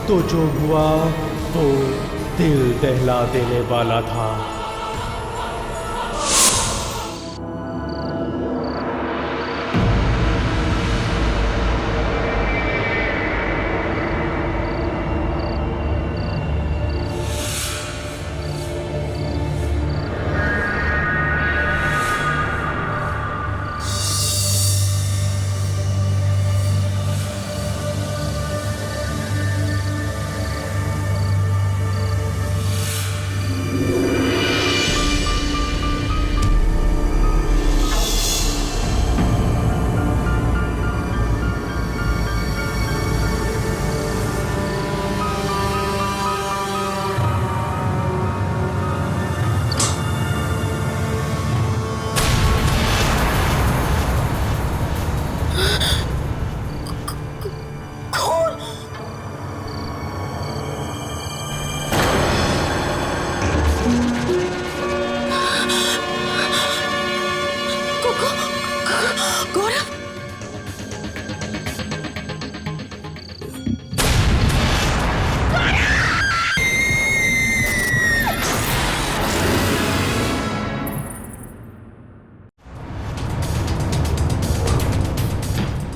तो जो हुआ वो दिल दहला देने वाला था।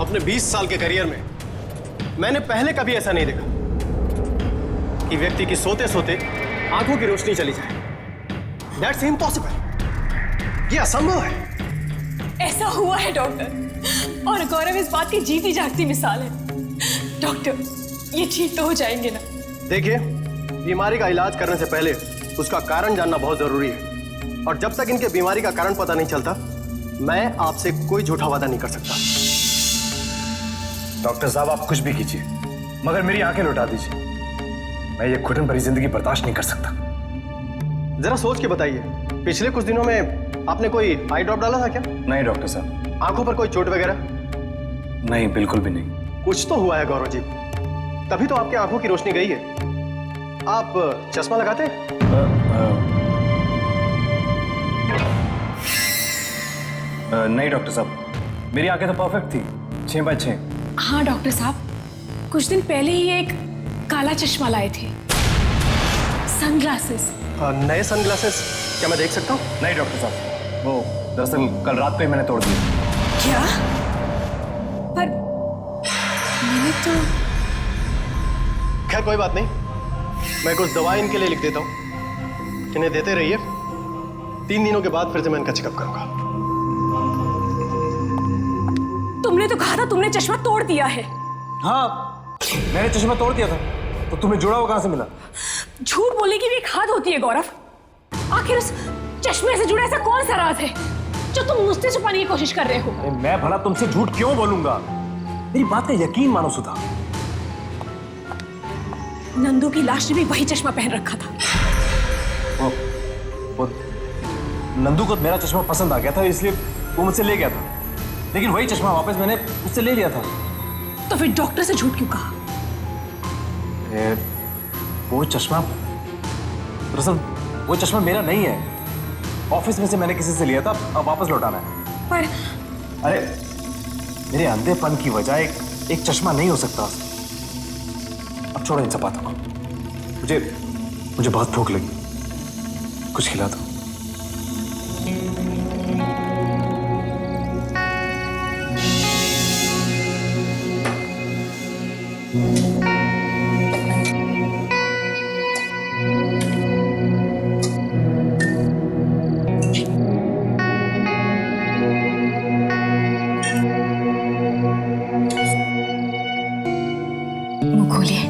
अपने 20 साल के करियर में मैंने पहले कभी ऐसा नहीं देखा कि व्यक्ति की सोते सोते आंखों की रोशनी चली जाए। That's impossible. ये असंभव है। ऐसा हुआ है डॉक्टर, और गौरव इस बात की जीती जागती मिसाल है। डॉक्टर, ये ठीक तो हो जाएंगे ना? देखिए, बीमारी का इलाज करने से पहले उसका कारण जानना बहुत जरूरी है, और जब तक इनके बीमारी का कारण पता नहीं चलता, मैं आपसे कोई झूठा वादा नहीं कर सकता। डॉक्टर साहब, आप कुछ भी कीजिए, मगर मेरी आंखें लौटा दीजिए। मैं ये घुटन भरी जिंदगी बर्दाश्त नहीं कर सकता। जरा सोच के बताइए, पिछले कुछ दिनों में आपने कोई आई ड्रॉप डाला था क्या? नहीं डॉक्टर साहब। आंखों पर कोई चोट वगैरह? नहीं, बिल्कुल भी नहीं। कुछ तो हुआ है गौरव जी, तभी तो आपकी आंखों की रोशनी गई है। आप चश्मा लगाते हैं? नहीं डॉक्टर साहब, मेरी आंखें तो परफेक्ट थी, 6x6। हाँ डॉक्टर साहब, कुछ दिन पहले ही एक काला चश्मा लाए थे, सनग्लासेस। नए सनग्लासेस क्या मैं देख सकता हूँ? नहीं डॉक्टर साहब, वो दरअसल कल रात को ही मैंने तोड़ दिया। क्या? पर मैंने तो... खैर कोई बात नहीं, मैं कुछ दवाई इनके लिए लिख देता हूँ, इन्हें देते रहिए। 3 दिनों के बाद फिर से मैं इनका चेकअप करूंगा। तुमने तो कहा था तुमने चश्मा तोड़ दिया है। हाँ, मैंने चश्मा तोड़ दिया था, तो तुम्हें जुड़ा हुआ कहां से मिला? झूठ बोलने की भी एक हद होती है गौरव। आखिर उस चश्मे से जुड़ा ऐसा कौन सा राज है जो तुम मुझसे छुपाने की कोशिश कर रहे हो? मैं भला तुमसे झूठ क्यों बोलूंगा? मेरी बात का यकीन मानो सुधा। नंदू की लाश ने भी वही चश्मा पहन रखा था। वो नंदू को मेरा चश्मा पसंद आ गया था, इसलिए वो मुझसे ले गया था, लेकिन वही चश्मा वापस मैंने उससे ले लिया था। तो फिर डॉक्टर से झूठ क्यों कहा? वो चश्मा, दरअसल वो चश्मा मेरा नहीं है, ऑफिस में से मैंने किसी से लिया था, अब वापस लौटाना है। पर अरे, मेरे अंधेपन की वजह एक चश्मा नहीं हो सकता। अब छोड़ो इन सब बातों को, मुझे बहुत भूख लगी, कुछ खिला दो। मुंह खोलिए।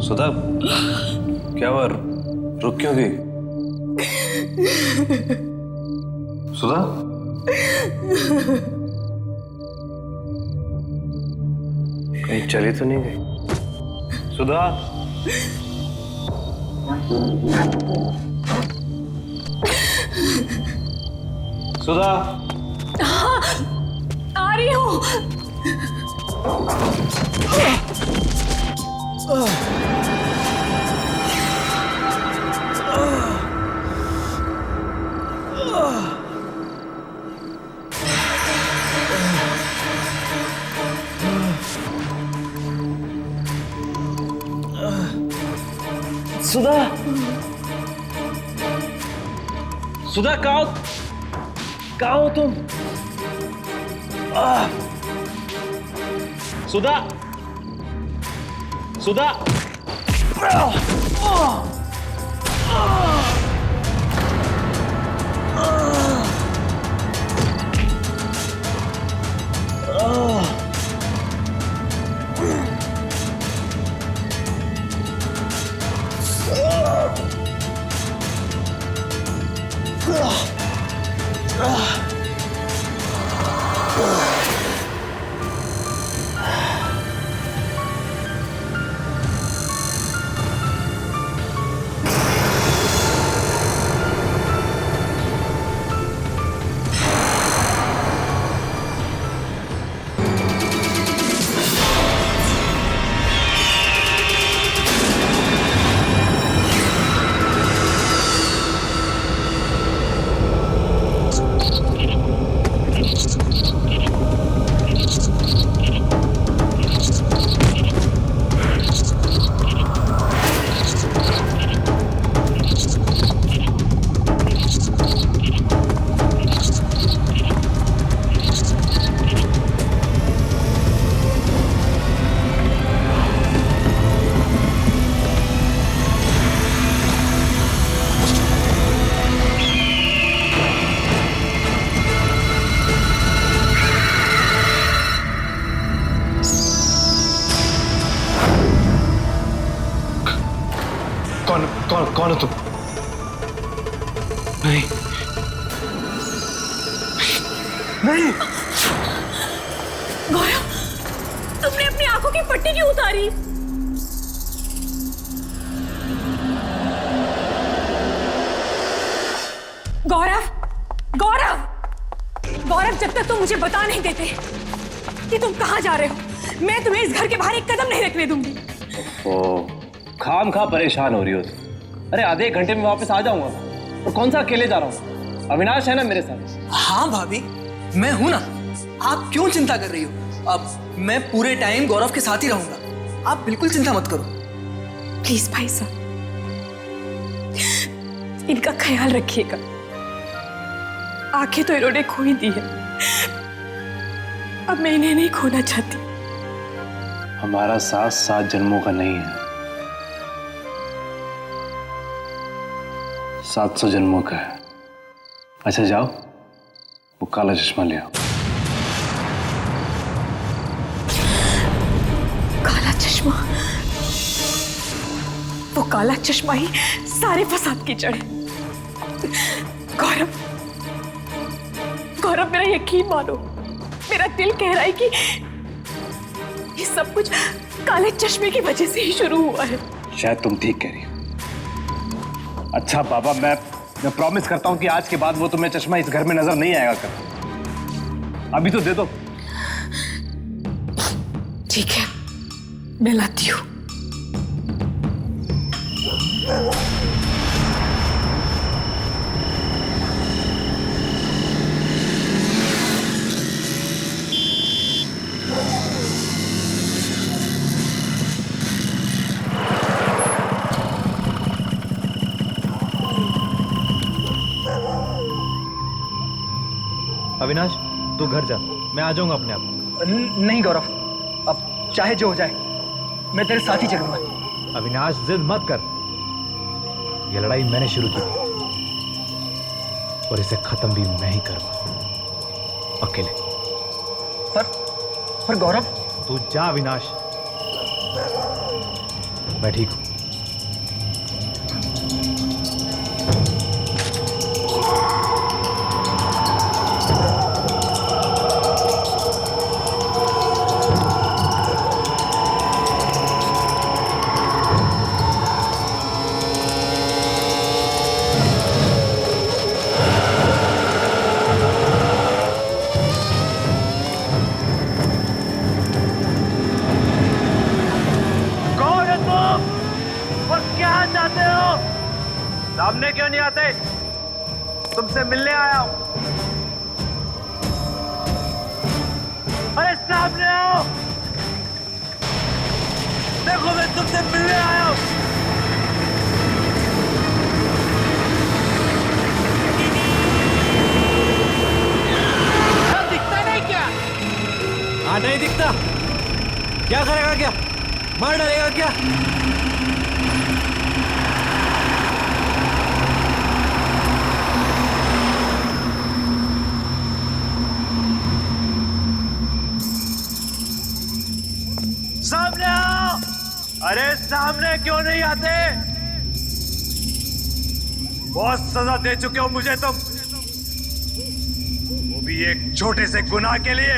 सुधा, क्या हुआ? रुक क्यों गई? सुधा? कहीं चली तो नहीं गई? सुधा? सुधा? आ रही हूँ। सुधा? सुधा कहाँ हो तुम? सुधा? सुधा? कौन हो तुम? नहीं, नहीं। गौरव, तुमने अपनी आंखों की पट्टी क्यों उतारी? गौरव, गौरव, गौरव, जब तक तुम मुझे बता नहीं देते कि तुम कहां जा रहे हो, मैं तुम्हें इस घर के बाहर एक कदम नहीं रखने दूंगी। खाम खा परेशान हो रही हो तुम। अरे आधे एक घंटे में वापस आ जाऊंगा। और कौन सा अकेले जा रहा हूँ? अविनाश है ना मेरे साथ। हाँ भाभी, मैं हूं ना। आप क्यों चिंता कर रही हो? अब मैं पूरे टाइम गौरव के साथ ही रहूंगा। आप बिल्कुल चिंता मत करो। प्लीज भाई साहब, इनका ख्याल रखिएगा। आंखें तो इन्होंने खो ही दी है, अब मैं इन्हें नहीं खोना चाहती। हमारा साथ 7 जन्मों का नहीं है, 700 जन्मों का है। अच्छा जाओ, वो काला चश्मा ले आओ। काला चश्मा? वो काला चश्मा ही सारे फसाद की जड़ है। गौरव, गौरव, मेरा यकीन मानो, मेरा दिल कह रहा है कि ये सब कुछ काले चश्मे की वजह से ही शुरू हुआ है। शायद तुम ठीक कह रही हो। अच्छा बाबा, मैं प्रॉमिस करता हूं कि आज के बाद वो तुम्हें चश्मा इस घर में नजर नहीं आएगा कर। अभी तो दे दो। ठीक है, मैं लाती हूं। अविनाश, तू घर जा, मैं आ जाऊंगा अपने आप। नहीं गौरव, अब चाहे जो हो जाए मैं तेरे साथ ही चलूंगा। अविनाश, जिद मत कर। ये लड़ाई मैंने शुरू की और इसे खत्म भी मैं ही करूंगा, अकेले। पर गौरव, तू जा अविनाश, मैं ठीक हूं। कौन है तुम और क्या चाहते हो? सामने क्यों नहीं आते? तुमसे मिलने आया हूं। अरे सामने आओ। देखो मैं तुमसे मिलने आया हूं। दिखता नहीं क्या? हाँ नहीं दिखता। क्या करेगा? क्या मार डालेगा क्या? सामने आओ। अरे सामने क्यों नहीं आते? बहुत सजा दे चुके हो मुझे तुम, वो भी एक छोटे से गुनाह के लिए।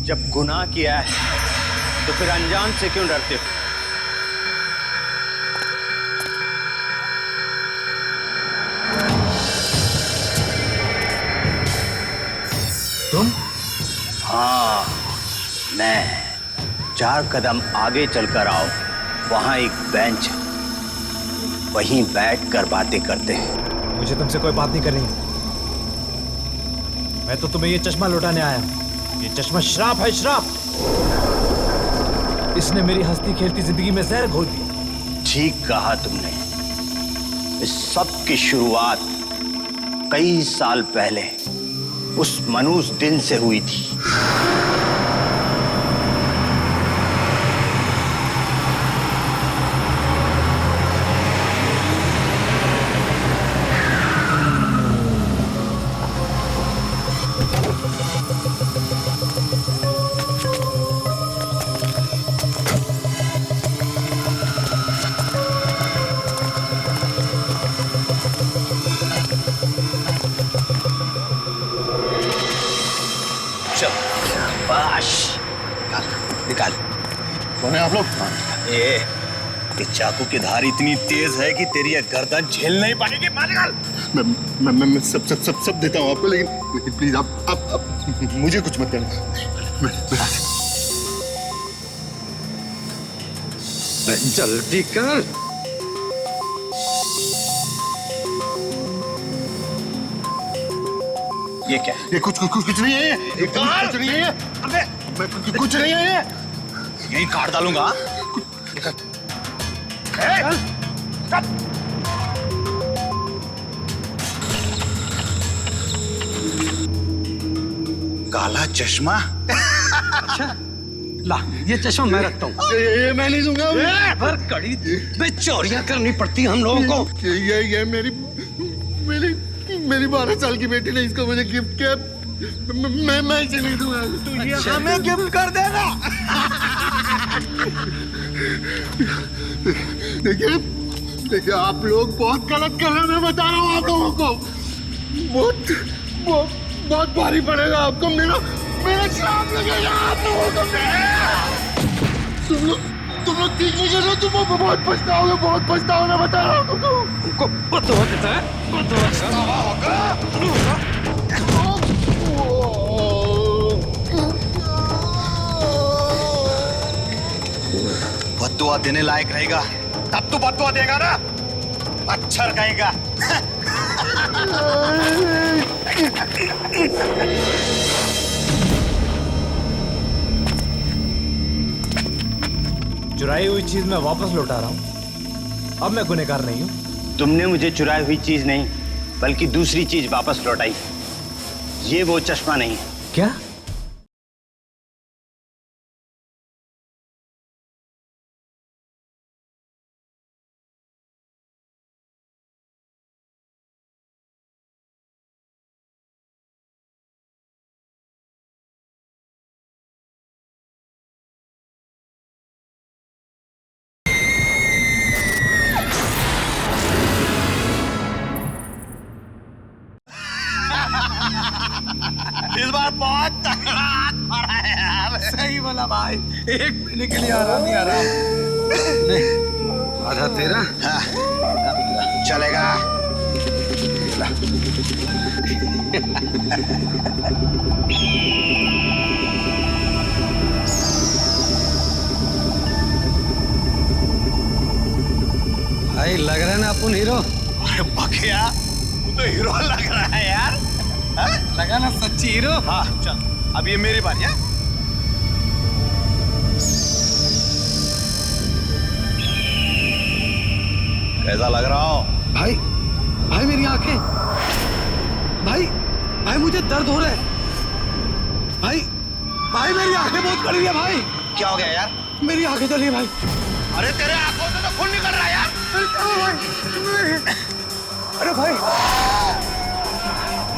जब गुनाह किया है तो फिर अंजाम से क्यों डरते हो? तुम? हाँ, मैं 4 कदम आगे चलकर आओ, वहां एक बेंच है, वहीं बैठकर बातें करते हैं। मुझे तुमसे कोई बात नहीं करनी। मैं तो तुम्हें ये चश्मा लौटाने आया हूं। ये चश्मा श्राप है, श्राप। इसने मेरी हंसती खेलती जिंदगी में जहर घोल दिया। ठीक कहा तुमने। इस सब की शुरुआत कई साल पहले उस मनूस दिन से हुई थी। शाबाश, निकाल। कौन है आप लोग? ये चाकू की धार इतनी तेज है कि तेरी ये गर्दन झेल नहीं पाएगी। मार निकाल। मैं सब देता हूँ आपको, लेकिन प्लीज आप मुझे कुछ मत करना। जल्दी कर। ये क्या? ये कुछ नहीं है। ये कुछ नहीं है। अबे कुछ नहीं है। यही काट डालूंगा। काला चश्मा। ला, ये चश्मा मैं रखता हूँ। ये मैं नहीं दूंगा। पर कड़ी बेचौरियां करनी पड़ती हम लोगों को। ये मेरी 12 साल की बेटी ने इसको मुझे गिफ्ट किया। मैं इसे नहीं दूंगा। तो ये हमें गिफ्ट कर देना। देखिए आप लोग बहुत गलत कर रहे हैं। मैं बता रहा हूँ आप लोगों को। बहुत भारी पड़ेगा आपको। मेरा श्राप लगेगा आप लोगों को। तुम लोग ठीक नहीं कर रहे हो। तुम बहुत पछताओगे। मैं बता रहा हूँ तुमको। बतवा देता है। बद्दुआ देने लायक रहेगा तब तो बद्दुआ देगा ना। अच्छा कहेगा। चुराई हुई चीज मैं वापस लौटा रहा हूं। अब मैं गुनहगार नहीं हूं। तुमने मुझे चुराई हुई चीज नहीं बल्कि दूसरी चीज वापस लौटाई। ये वो चश्मा नहीं है। क्या? भाई, एक महीने के लिए आराम ही आराम। आधा तेरा, चलेगा। भाई लग रहा है ना अपन हीरो। अरे बकिया, तू तो हीरो लग रहा है यार। लगा ना सच्ची हीरो। हाँ चल, अब ये मेरी बारी है। कैसा लग रहा हो? भाई, भाई मेरी आंखें, भाई, भाई मुझे दर्द हो रहा है। भाई, भाई मेरी आंखें बहुत कड़ी है भाई। क्या हो गया यार? मेरी आंखें चली है भाई। अरे तेरे आंखों से तो खून निकल रहा है यार। अरे क्या हुआ भाई? अरे भाई,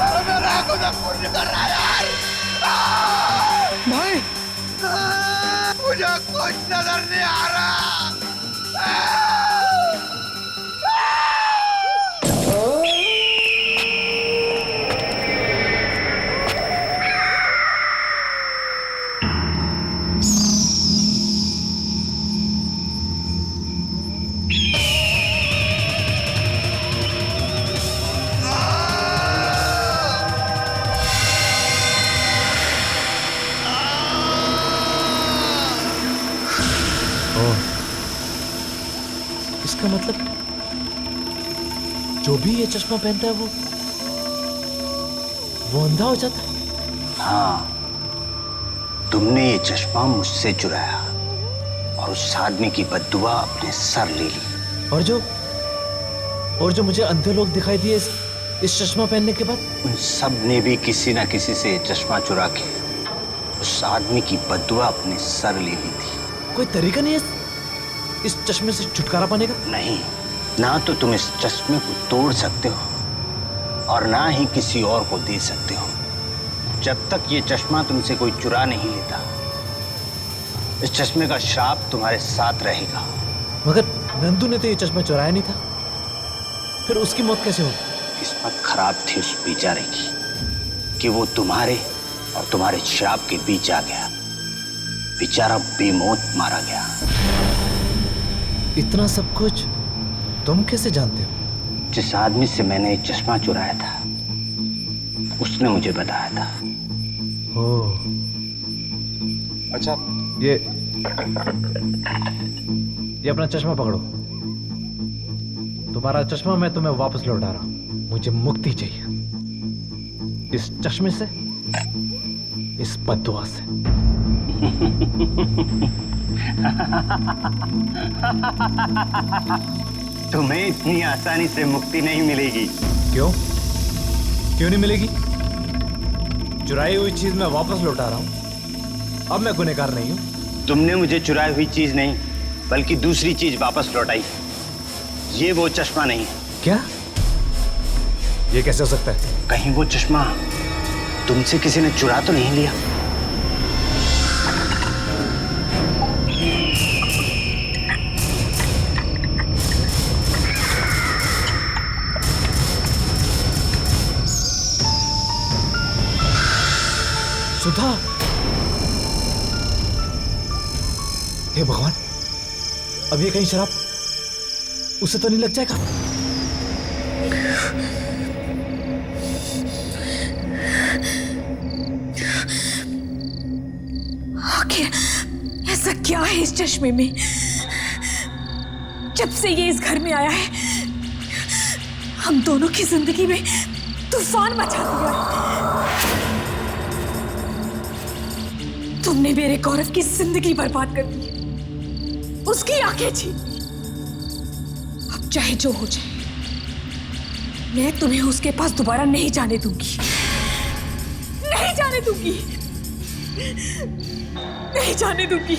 अरे मेरे आंखों से खून निकल रहा है यार। भाई, मुझे कुछ नजर नहीं आ रहा। इसका मतलब जो भी ये चश्मा पहनता है वो अंधा हो जाता है। हाँ, तुमने ये चश्मा मुझसे चुराया और उस आदमी की बद्दुआ अपने सर ले ली। और जो मुझे अंधे लोग दिखाई दिए इस चश्मा पहनने के बाद, उन सब ने भी किसी ना किसी से ये चश्मा चुरा के उस आदमी की बद्दुआ अपने सर ले ली थी। कोई तरीका नहीं है इस चश्मे से छुटकारा पाने का? नहीं, ना तो तुम इस चश्मे को तोड़ सकते हो और ना ही किसी और को दे सकते हो। जब तक ये चश्मा तुमसे कोई चुरा नहीं लेता, इस चश्मे का श्राप तुम्हारे साथ रहेगा। मगर नंदू ने तो ये चश्मा चुराया नहीं था, फिर उसकी मौत कैसे हो? किस्मत खराब थी उस बेचारे की कि वो तुम्हारे और तुम्हारे श्राप के बीच आ गया। बेचारा बेमौत मारा गया। इतना सब कुछ तुम कैसे जानते हो? जिस आदमी से मैंने ये चश्मा चुराया था, उसने मुझे बताया था। ओह, अच्छा ये अपना चश्मा पकड़ो। तुम्हारा चश्मा मैं तुम्हें वापस लौटा रहा हूं। मुझे मुक्ति चाहिए इस चश्मे से, इस बद्दुआ से। तुम्हें इतनी आसानी से मुक्ति नहीं मिलेगी। क्यों नहीं मिलेगी? चुराई हुई चीज मैं वापस लौटा रहा हूं। अब मैं गुनहगार नहीं हूं। तुमने मुझे चुराई हुई चीज नहीं, बल्कि दूसरी चीज वापस लौटाई। ये वो चश्मा नहीं है। क्या? ये कैसे हो सकता है? कहीं वो चश्मा तुमसे किसी ने चुरा तो नहीं लिया? सुधा, हे भगवान, अब ये कहीं शराब उसे तो नहीं लग जाएगा? आखिर ऐसा क्या है इस चश्मे में? जब से ये इस घर में आया है, हम दोनों की जिंदगी में तूफान मचा दिया। तुमने मेरे गौरव की जिंदगी बर्बाद कर दी, उसकी आंखें छीन। अब चाहे जो हो जाए, मैं तुम्हें उसके पास दोबारा नहीं जाने दूंगी। नहीं जाने दूंगी, नहीं जाने दूंगी।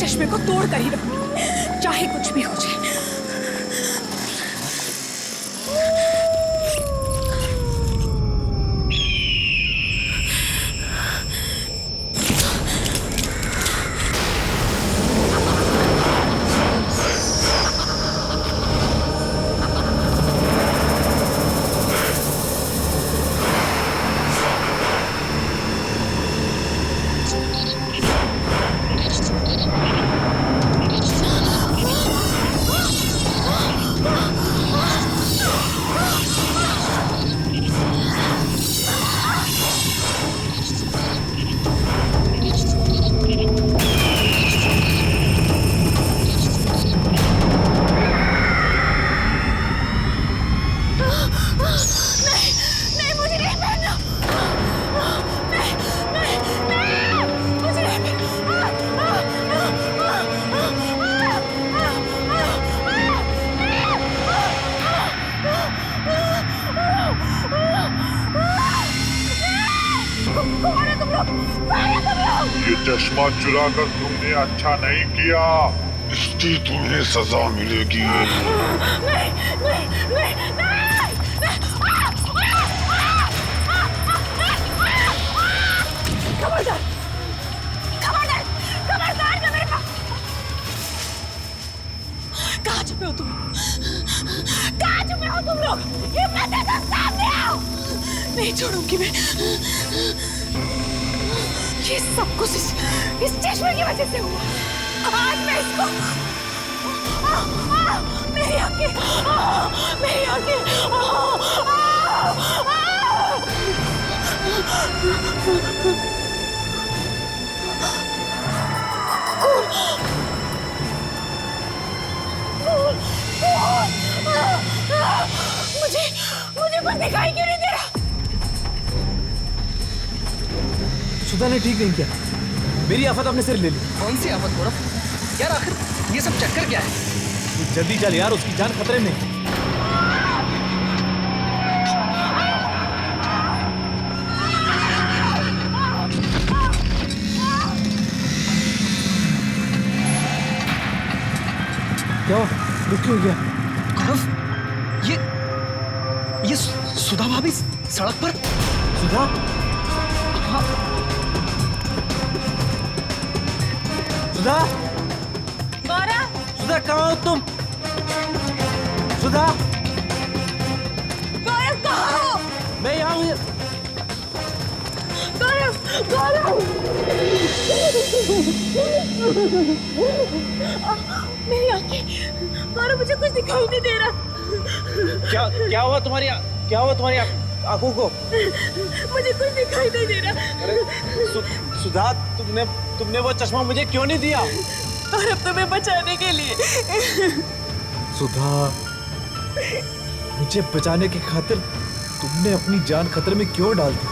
चश्मे को तोड़ कर ही रहूंगी, चाहे कुछ भी हो जाए। ये चश्मा चुरा कर तुमने अच्छा नहीं किया, इसकी तुम्हें सजा मिलेगी। खबरदार, खबरदार, खबरदार ना मेरे पास। कहाँ छुपे हो तुम? कहाँ छुपे हो तुम लोग? हिम्मत है तो सामने आओ। नहीं छोड़ूंगी मैं। ये सब कुछ इस चश्मे की वजह से हुआ। आज मैं इसको मेरी आंखें, मेरी आंखें। मुझे कुछ दिखाई क्यों नहीं दे रहा? सुधा ने ठीक नहीं किया, मेरी आफत अपने सिर ले ली। कौन सी आफत गौरव? यार आखिर ये सब चक्कर क्या है? जल्दी चल यार, उसकी जान खतरे में है। क्या हुआ? रुक क्यों गया? गौरव, ये सुधा भाभी सड़क पर। सुधा? सुधा? गौरव, सुधा कहाँ हो तुम? सुधा? गौरव कहाँ हो? मैं यहाँ हूँ। गौरव, गौरव। मेरी आंखें, गौरव मुझे कुछ दिखाई नहीं दे रहा। क्या हुआ तुम्हारी आंखों को? मुझे कुछ दिखाई नहीं दे रहा। अरे सुधा, तुमने वो चश्मा मुझे क्यों नहीं दिया? और अब तुम्हें बचाने के लिए। सुधा, मुझे बचाने की खातिर तुमने अपनी जान खतरे में क्यों डाल दी?